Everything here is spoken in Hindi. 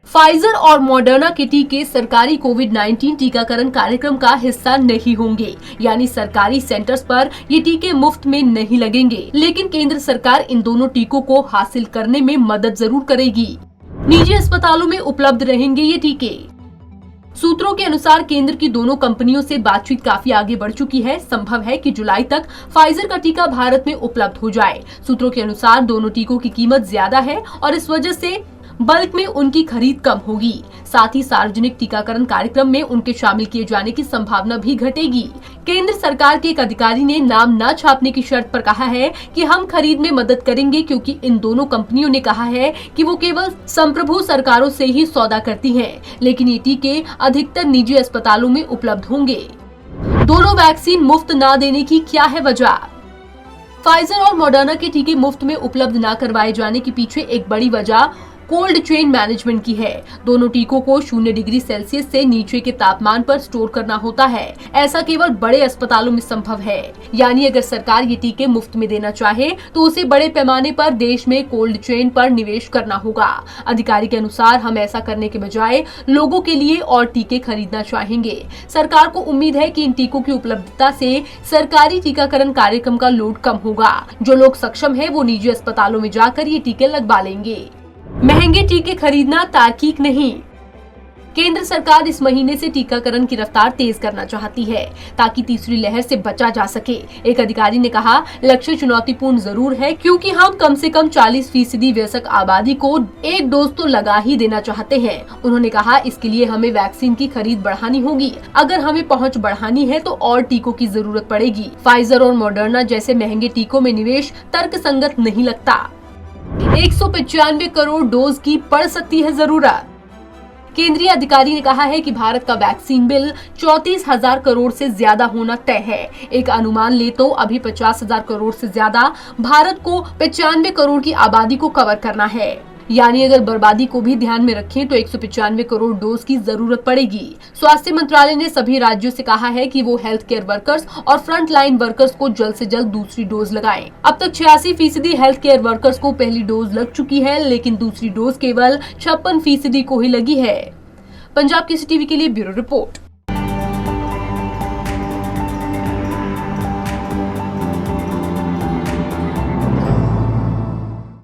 फाइजर और मॉडर्ना के टीके सरकारी कोविड-19 टीकाकरण कार्यक्रम का हिस्सा नहीं होंगे, यानी सरकारी सेंटर्स पर ये टीके मुफ्त में नहीं लगेंगे। लेकिन केंद्र सरकार इन दोनों टीकों को हासिल करने में मदद जरूर करेगी। निजी अस्पतालों में उपलब्ध रहेंगे ये टीके। सूत्रों के अनुसार केंद्र की दोनों कंपनियों से बातचीत काफी आगे बढ़ चुकी है। संभव है कि जुलाई तक फाइजर का टीका भारत में उपलब्ध हो जाए। सूत्रों के अनुसार दोनों टीकों की कीमत ज्यादा है और इस वजह से बल्क में उनकी खरीद कम होगी। साथ ही सार्वजनिक टीकाकरण कार्यक्रम में उनके शामिल किए जाने की संभावना भी घटेगी। केंद्र सरकार के एक अधिकारी ने नाम न छापने की शर्त पर कहा है कि हम खरीद में मदद करेंगे, क्योंकि इन दोनों कंपनियों ने कहा है कि वो केवल संप्रभु सरकारों से ही सौदा करती हैं, लेकिन ये टीके अधिकतर निजी अस्पतालों में उपलब्ध होंगे। दोनों वैक्सीन मुफ्त न देने की क्या है वजह? फाइजर और मॉडर्ना के टीके मुफ्त में उपलब्ध न करवाए जाने के पीछे एक बड़ी वजह कोल्ड चेन मैनेजमेंट की है। दोनों टीकों को 0 डिग्री सेल्सियस से नीचे के तापमान पर स्टोर करना होता है। ऐसा केवल बड़े अस्पतालों में संभव है। यानी अगर सरकार ये टीके मुफ्त में देना चाहे तो उसे बड़े पैमाने पर देश में कोल्ड चेन पर निवेश करना होगा। अधिकारी के अनुसार हम ऐसा करने के बजाय लोगों के लिए और टीके खरीदना चाहेंगे। सरकार को उम्मीद है कि इन टीकों की उपलब्धता से सरकारी टीकाकरण कार्यक्रम का लोड कम होगा। जो लोग सक्षम है वो निजी अस्पतालों में जाकर ये टीके लगवा लेंगे। महंगे टीके खरीदना तार्किक नहीं। केंद्र सरकार इस महीने से टीकाकरण की रफ्तार तेज करना चाहती है ताकि तीसरी लहर से बचा जा सके। एक अधिकारी ने कहा, लक्ष्य चुनौतीपूर्ण जरूर है, क्योंकि हम कम से कम 40% वयस्क आबादी को एक डोज तो लगा ही देना चाहते हैं। उन्होंने कहा, इसके लिए हमें वैक्सीन की खरीद बढ़ानी होगी। अगर हमें पहुंच बढ़ानी है तो और टीकों की जरूरत पड़ेगी। फाइजर और मॉडर्ना जैसे महंगे टीकों में निवेश तर्कसंगत नहीं लगता। 195 करोड़ डोज की पड़ सकती है जरूरत। केंद्रीय अधिकारी ने कहा है कि भारत का वैक्सीन बिल 34,000 करोड़ से ज्यादा होना तय है। एक अनुमान ले तो अभी 50,000 करोड़ से ज्यादा भारत को 95 करोड़ की आबादी को कवर करना है। यानी अगर बर्बादी को भी ध्यान में रखें तो 195 करोड़ डोज की जरूरत पड़ेगी। स्वास्थ्य मंत्रालय ने सभी राज्यों से कहा है कि वो हेल्थ केयर वर्कर्स और फ्रंट लाइन वर्कर्स को जल्द से जल्द दूसरी डोज लगाएं। अब तक 86% हेल्थ केयर वर्कर्स को पहली डोज लग चुकी है, लेकिन दूसरी डोज केवल 56% को ही लगी है। पंजाब केसरी टीवी के लिए ब्यूरो रिपोर्ट।